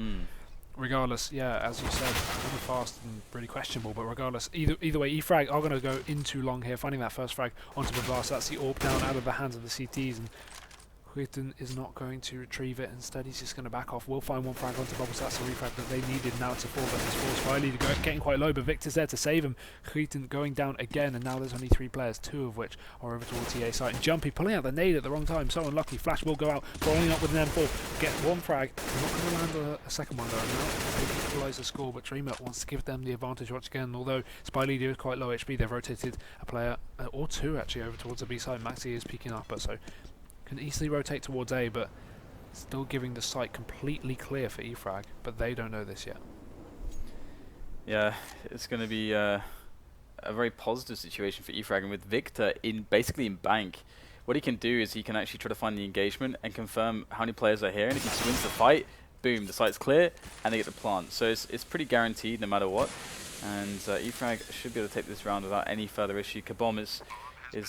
regardless, yeah, as you said, really fast and really questionable. But regardless, either way, E-Frag are going to go into long here, finding that first frag onto BARBARR. So that's the AWP down out of the hands of the CTs, and SKYTTEN is not going to retrieve it. Instead, he's just going to back off. We'll find 1 frag onto Bubble. So that's the refrag that they needed. Now it's a 4 versus 4. spyleadeR getting quite low, but Viktor's there to save him. SKYTTEN going down again, and now there's only 3 players, 2 of which are over towards TA site. And Jumpy pulling out the nade at the wrong time. So unlucky. Flash will go out, following up with an M4. Get 1 frag. Not going to land a second one though. Now equalise the score, but Dreamer wants to give them the advantage once again. Although spyleadeR is quite low HP, they've rotated a player, or two actually, over towards the B side. Maxie is peeking up, but so can easily rotate towards A, but still giving the site completely clear for E-Frag, but they don't know this yet. Yeah, it's going to be a very positive situation for E-Frag, and with Viktor basically in bank, what he can do is he can actually try to find the engagement and confirm how many players are here, and if he wins the fight, boom, the site's clear, and they get the plant. So it's pretty guaranteed no matter what, and E-Frag should be able to take this round without any further issue. Kabom is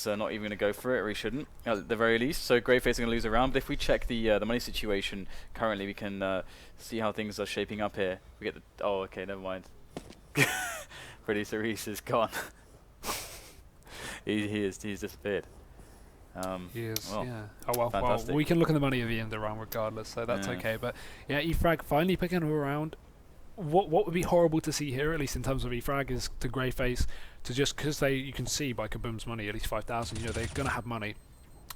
not even going to go for it, or he shouldn't, at the very least. So GreyFace is going to lose a round, but if we check the money situation currently, we can see how things are shaping up here. We get the... Oh, okay, never mind. Producer Reese is gone. he's disappeared. He is, well, yeah. Oh well, we can look at the money at the end of the round regardless, so that's okay. But yeah, E-Frag finally picking up a round. What would be horrible to see here, at least in terms of E-Frag, is to GreyFace to just, because you can see by Kaboom's money, at least 5,000, you know, they're going to have money.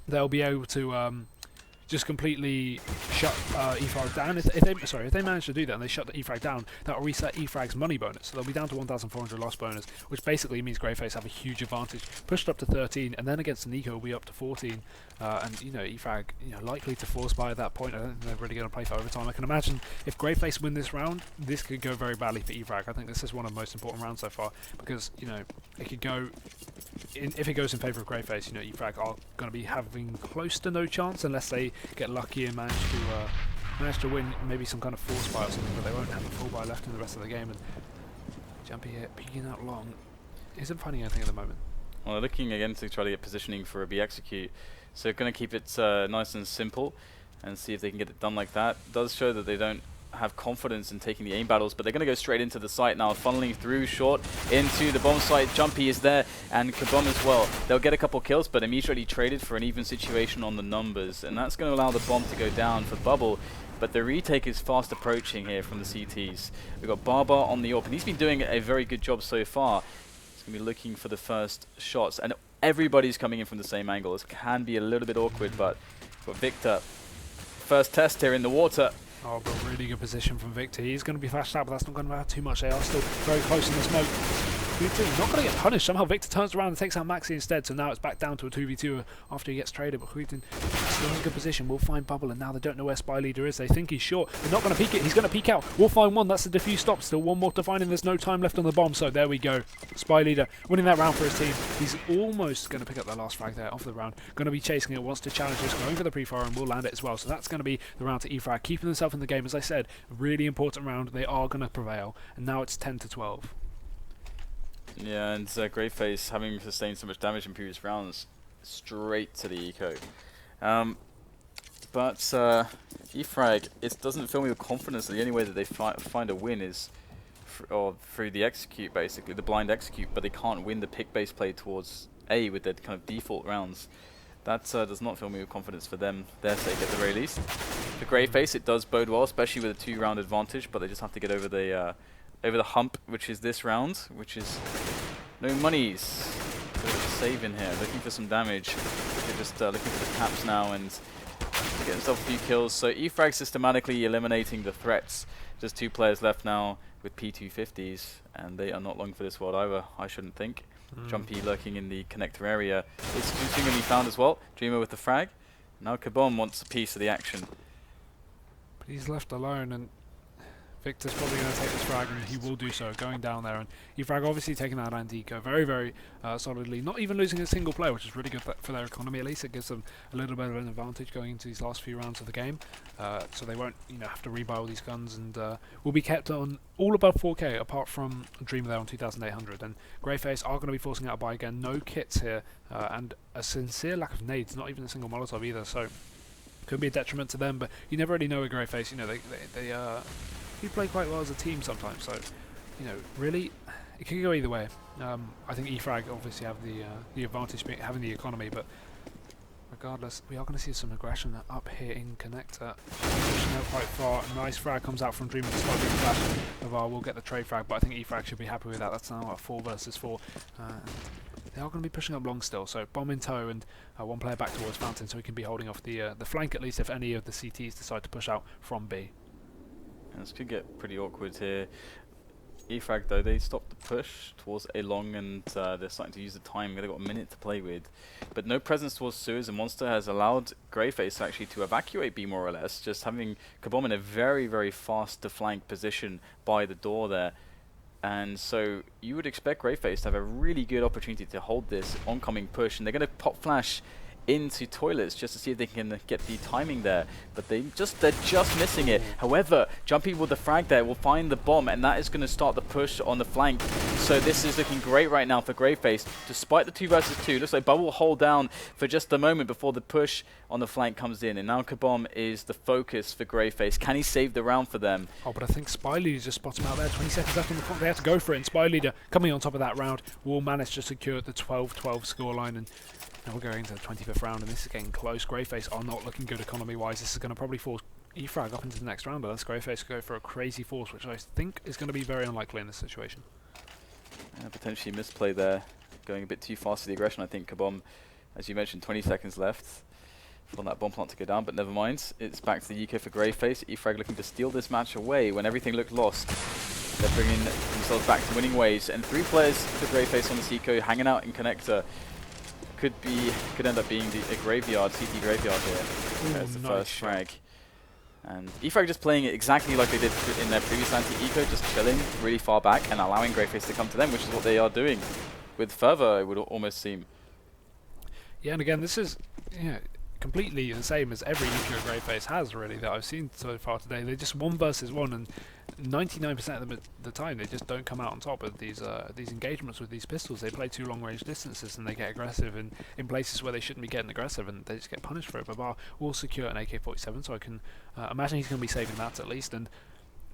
They'll be able to just completely shut E-Frag down. If they manage to do that and they shut the E-Frag down, that will reset E-Frag's money bonus. So they'll be down to 1,400 loss bonus, which basically means GreyFace have a huge advantage. Pushed up to 13, and then against Nico will be up to 14. And you know, E-Frag, you know, likely to force buy at that point. I don't think they're really going to play for overtime. I can imagine if GreyFace win this round, this could go very badly for E-Frag. I think this is one of the most important rounds so far, because you know it could go. If it goes in favour of GreyFace, you know, E-Frag are going to be having close to no chance unless they get lucky and manage to win maybe some kind of force buy or something, but they won't have a full buy left in the rest of the game. And Jumpy here peeking out long isn't finding anything at the moment. Well, they're looking again to try to get positioning for a B execute, so they're going to keep it nice and simple and see if they can get it done like that. It does show that they don't have confidence in taking the aim battles, but they're going to go straight into the site now, funneling through short into the bomb site. Jumpy is there, and Kabom as well. They'll get a couple kills, but immediately traded for an even situation on the numbers, and that's going to allow the bomb to go down for Bubble. But the retake is fast approaching here from the CTs. We've got BARBARR on the AWP, and he's been doing a very good job so far. He's going to be looking for the first shots, and everybody's coming in from the same angle. This can be a little bit awkward, but for Viktor, first test here in the water. Oh, but really good position from Viktor. He's going to be flashed out, but that's not going to matter too much. They are still very close in the smoke. Not going to get punished. Somehow Viktor turns around and takes out Maxie instead, so now it's back down to a 2v2 after he gets traded. But Quitten still in a good position. We'll find Bubble, and now they don't know where spyleadeR is. They think he's short. They're not going to peek it. He's going to peek out. We'll find one. That's the defuse stop. Still one more to find, and there's no time left on the bomb. So there we go. spyleadeR winning that round for his team. He's almost going to pick up the last frag there off the round. Going to be chasing it. Wants to challenge this. Going for the pre-fire, and will land it as well. So that's going to be the round to E-Frag. Keeping themselves in the game. As I said, really important round. They are going to prevail. And now it's 10-12. Yeah, and GreyFace, having sustained so much damage in previous rounds, straight to the eco. But E-Frag, it doesn't fill me with confidence that the only way that they find a win is through the execute, basically, the blind execute, but they can't win the pick-based play towards A with their kind of default rounds. That does not fill me with confidence for them, their sake at the very least. For GreyFace, it does bode well, especially with a 2-round advantage, but they just have to get over the hump, which is this round, which is no monies. Bit of a save in here, looking for some damage. They're just looking for the taps now and to get themselves a few kills. So E-Frag systematically eliminating the threats. Just 2 players left now with P250s, and they are not long for this world either, I shouldn't think. Jumpy lurking in the connector area. It's soon going to be found as well. Dreamer with the frag. Now Kabom wants a piece of the action. But he's left alone, and Viktor's probably going to take this frag, and he will do so, going down there. And E-Frag obviously taking out Andico very, very solidly, not even losing a single player, which is really good for their economy. At least it gives them a little bit of an advantage going into these last few rounds of the game, so they won't, you know, have to rebuy all these guns, and will be kept on all above 4K, apart from Dreamer there on 2,800. And GreyFace are going to be forcing out a buy again. No kits here, and a sincere lack of nades, not even a single Molotov either. So could be a detriment to them, but you never really know with GreyFace. You know, they play quite well as a team sometimes, so you know, really, it could go either way. I think E-Frag obviously have the advantage having the economy, but regardless, we are going to see some aggression up here in connector. Pushing out quite far. Nice frag comes out from Dreamer despite being flashed. We'll get the trade frag, but I think E-Frag should be happy with that. That's now a 4 versus 4. They are going to be pushing up long still, so bomb in tow and one player back towards Fountain, so he can be holding off the flank at least if any of the CTs decide to push out from B. And this could get pretty awkward here. E-Frag though, they stopped the push towards A long, and they're starting to use the time. They've got a minute to play with, but no presence towards Suez, and Monster has allowed GreyFace actually to evacuate B more or less, just having Kabom in a very, very fast to flank position by the door there. And so you would expect GreyFace to have a really good opportunity to hold this oncoming push, and they're going to pop flash into toilets just to see if they can get the timing there, but they're just missing it. However, Jumpy with the frag there will find the bomb, and that is going to start the push on the flank. So this is looking great right now for GreyFace, despite the 2 versus 2. Looks like Bubble will hold down for just a moment before the push on the flank comes in, and now Kabom is the focus for GreyFace. Can he save the round for them? Oh, but I think spyleadeR just spots him out there. 20 seconds left on the clock. They have to go for it, and spyleadeR coming on top of that round will manage to secure the 12-12 scoreline. And now we're going into the 25th round, and this is getting close. GreyFace are not looking good economy-wise. This is going to probably force E-Frag up into the next round, unless GreyFace go for a crazy force, which I think is going to be very unlikely in this situation. Potentially misplay there, going a bit too fast for the aggression. I think Kabom, as you mentioned, 20 seconds left for that bomb plant to go down, but never mind. It's back to the eco for GreyFace. E-Frag looking to steal this match away when everything looked lost. They're bringing themselves back to winning ways, and 3 players for GreyFace on this eco, hanging out in connector. Could end up being a graveyard, CT graveyard here. As the first frag. And E-Frag just playing it exactly like they did in their previous anti-eco, just chilling really far back and allowing GreyFace to come to them, which is what they are doing with fervor, it would almost seem. Yeah, and again, this is completely the same as every eco GreyFace has, really, that I've seen so far today. They're just 1 versus 1, and 99% of the time they just don't come out on top of these engagements with these pistols. They play too long range distances, and they get aggressive in places where they shouldn't be getting aggressive, and they just get punished for it. BARBARR will secure an AK-47, so I can imagine he's going to be saving that at least. And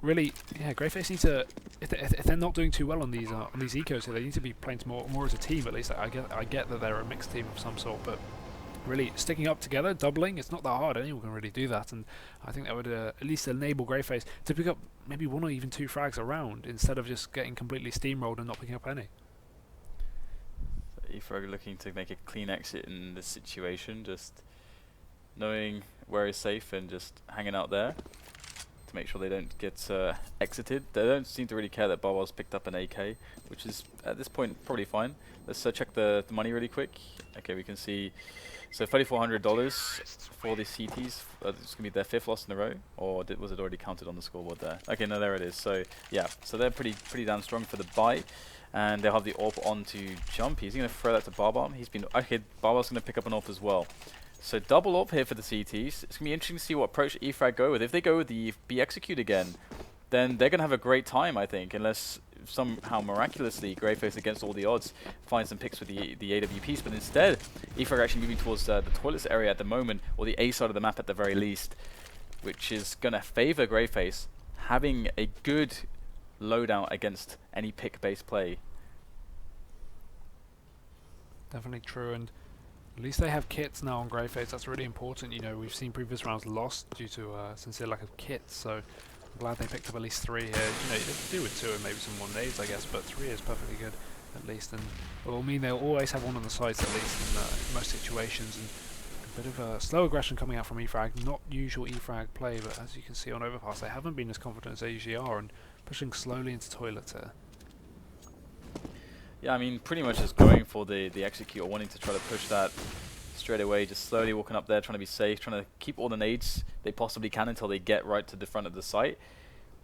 really, yeah, GreyFace need to, if they're not doing too well on these ecos, so they need to be playing more as a team at least. I get that they're a mixed team of some sort, but really sticking up together, doubling, it's not that hard. Anyone can really do that, and I think that would at least enable GreyFace to pick up maybe 1 or even 2 frags around instead of just getting completely steamrolled and not picking up any. E-Frag looking to make a clean exit in this situation, just knowing where is safe and just hanging out there to make sure they don't get exited. They don't seem to really care that BARBARR's picked up an AK, which is at this point probably fine. Let's check the money really quick. Okay, we can see, so $3,400 for the CTs. It's going to be their 5th loss in a row, or was it already counted on the scoreboard there? Okay, no, there it is. So yeah, so they're pretty damn strong for the buy, and they'll have the AWP on to Jumpy. Is he going to throw that to BARBARR? Okay, BARBARR's going to pick up an AWP as well. So double AWP here for the CTs. It's going to be interesting to see what approach E-Frag go with. If they go with the B execute again, then they're going to have a great time, I think, unless somehow miraculously GreyFace, against all the odds, finds some picks with the AWPs. But instead, E-Frag are actually moving towards the toilets area at the moment, or the A side of the map at the very least, which is going to favor GreyFace having a good loadout against any pick-based play. Definitely true, and at least they have kits now on GreyFace. That's really important. You know, we've seen previous rounds lost due to sincere lack of kits, so I'm glad they picked up at least 3 here. You know, they could do with 2 and maybe some 1-days, I guess, but 3 is perfectly good at least, and it will mean they'll always have 1 on the sides at least in most situations. And a bit of a slow aggression coming out from E-Frag, not usual E-Frag play, but as you can see on Overpass, they haven't been as confident as they usually are, and pushing slowly into toilets here. Yeah, I mean, pretty much just going for the execute, or wanting to try to push that straight away, just slowly walking up there, trying to be safe, trying to keep all the nades they possibly can until they get right to the front of the site.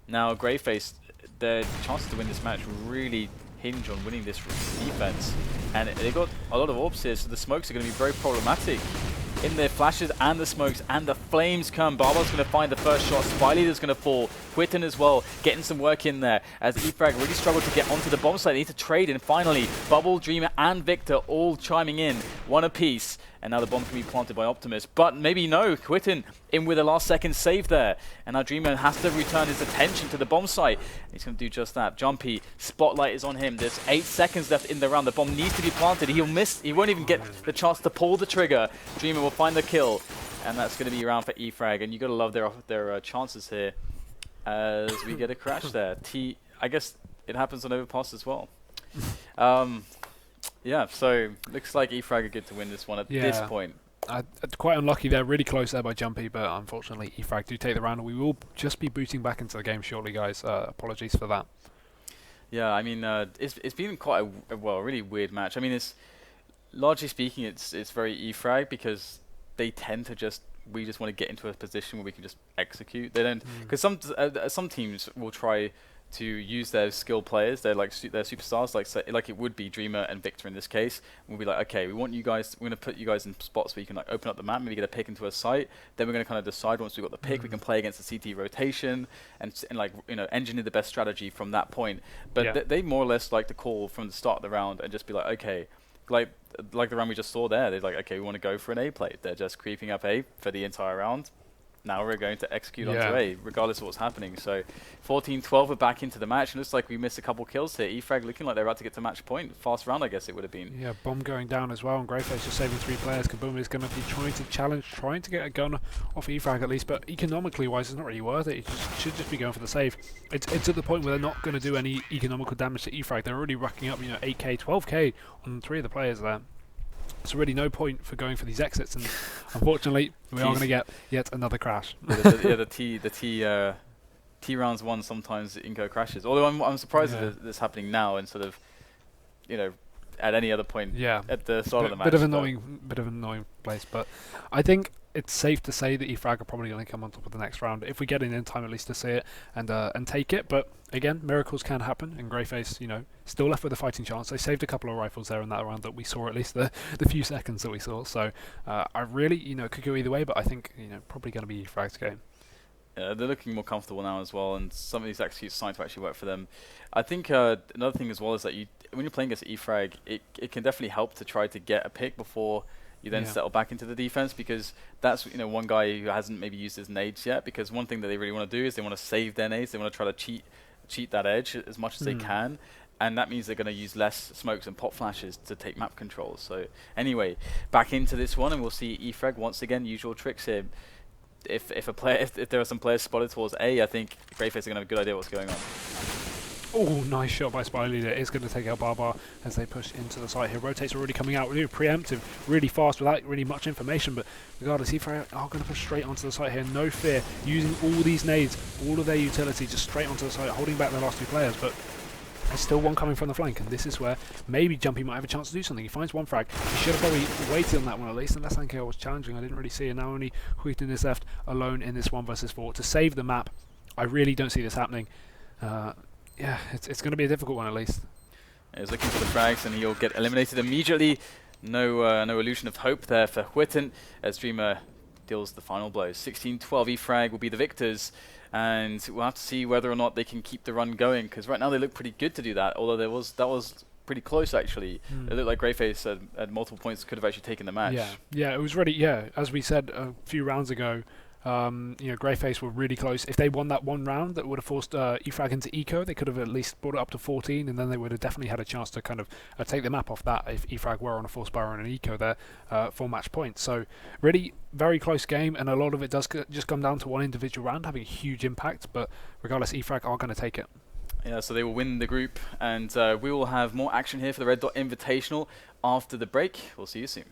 Now, GreyFace, their chances to win this match really hinge on winning this defense, and they got a lot of orbs here, so the smokes are going to be very problematic. In their flashes and the smokes and the flames come, BARBARR's going to find the first shot, spyleadeR's going to fall, SKYTTEN as well, getting some work in there, as E-Frag really struggled to get onto the bomb site. They need to trade, and finally, Bubble, Dreamer and Viktor all chiming in, 1 apiece, and now the bomb can be planted by Optimus, but maybe no, SKYTTEN in with a last second save there, and now Dreamer has to return his attention to the bomb site. He's going to do just that. Jumpy, spotlight is on him, there's 8 seconds left in the round, the bomb needs to be planted, he won't even get the chance to pull the trigger. Dreamer will find the kill, and that's going to be around for E-Frag, and you got to love their chances here as we get a crash there. I guess it happens on Overpass as well. Yeah, so looks like E-Frag are good to win this one at this point. Quite unlucky there, really close there by Jumpy, but unfortunately E-Frag do take the round. We will just be booting back into the game shortly, guys. Apologies for that. Yeah, I mean, it's been quite a really weird match. I mean, it's largely speaking, it's very E-Frag because they tend to we just want to get into a position where we can just execute. They don't, because some teams will try to use their skilled players, their superstars, like it would be Dreamer and Viktor in this case. We'll be like, okay, we want you guys, we're going to put you guys in spots where you can like open up the map, maybe get a pick into a site. Then we're going to kind of decide once we've got the pick, we can play against the CT rotation and like, you know, engineer the best strategy from that point. But they more or less like to call from the start of the round and just be like, okay, like the round we just saw there, they're like, okay, we want to go for an A play. They're just creeping up A for the entire round. Now we're going to execute onto A, regardless of what's happening. So 14-12 are back into the match. It looks like we missed a couple kills here. E-Frag looking like they're about to get to match point. Fast round, I guess it would have been. Yeah, bomb going down as well, and GreyFace just saving 3 players. Kaboom is going to be trying to challenge, trying to get a gun off E-Frag at least, but economically wise, it's not really worth it. It should just be going for the save. It's at the point where they're not going to do any economical damage to E-Frag. They're already racking up, 8k, 12k on 3 of the players there. So really no point for going for these exits, and unfortunately we are going to get yet another crash. The T rounds won sometimes Inco crashes. Although I'm surprised that this happening now instead of, at any other point at the start of the match. Bit of an annoying place, but I think it's safe to say that E-Frag are probably going to come on top of the next round if we get in time at least to see it and take it. But again, miracles can happen, and GreyFace, still left with a fighting chance. They saved a couple of rifles there in that round that we saw, at least the few seconds that we saw. So I really, could go either way, but I think, probably going to be E-Frag's game. They're looking more comfortable now as well, and some of these executes starting to actually work for them. I think another thing as well is that when you're playing against E-Frag, it can definitely help to try to get a pick before you then settle back into the defense, because that's one guy who hasn't maybe used his nades yet, because one thing that they really want to do is they want to save their nades. They want to try to cheat that edge as much as they can, and that means they're going to use less smokes and pop flashes to take map control. So anyway, back into this one, and we'll see E-Frag once again, usual tricks here. If there are some players spotted towards A, I think GreyFace are going to have a good idea what's going on. Oh, nice shot by spyleadeR. It's going to take out BARBARR as they push into the site here. Rotates already coming out, really preemptive, really fast without really much information, but regardless, E-Frag are going to push straight onto the site here. No fear, using all these nades, all of their utility, just straight onto the site, holding back their last 2 players, but there's still one coming from the flank, and this is where maybe Jumpy might have a chance to do something. He finds one frag. He should have probably waited on that one at least, unless Anko was challenging. I didn't really see it. Now only SKYTTEN is left alone in this 1 versus 4 to save the map. I really don't see this happening. Yeah, it's going to be a difficult one at least. He's looking for the frags, and he'll get eliminated immediately. No illusion of hope there for SKYTTEN as Dreamer deals the final blow. 16-12 E-Frag will be the victors, and we'll have to see whether or not they can keep the run going, because right now they look pretty good to do that, although that was pretty close actually. It looked like GreyFace at multiple points could have actually taken the match. Yeah, it was really, as we said a few rounds ago, GreyFace were really close. If they won that one round, that would have forced E-Frag into eco. They could have at least brought it up to 14, and then they would have definitely had a chance to kind of take the map off that if E-Frag were on a force barrier and an eco there for match points. So really very close game, and a lot of it does just come down to one individual round having a huge impact, but regardless, E-Frag are going to take it. Yeah, so they will win the group, and we will have more action here for the Red Dot Invitational after the break. We'll see you soon.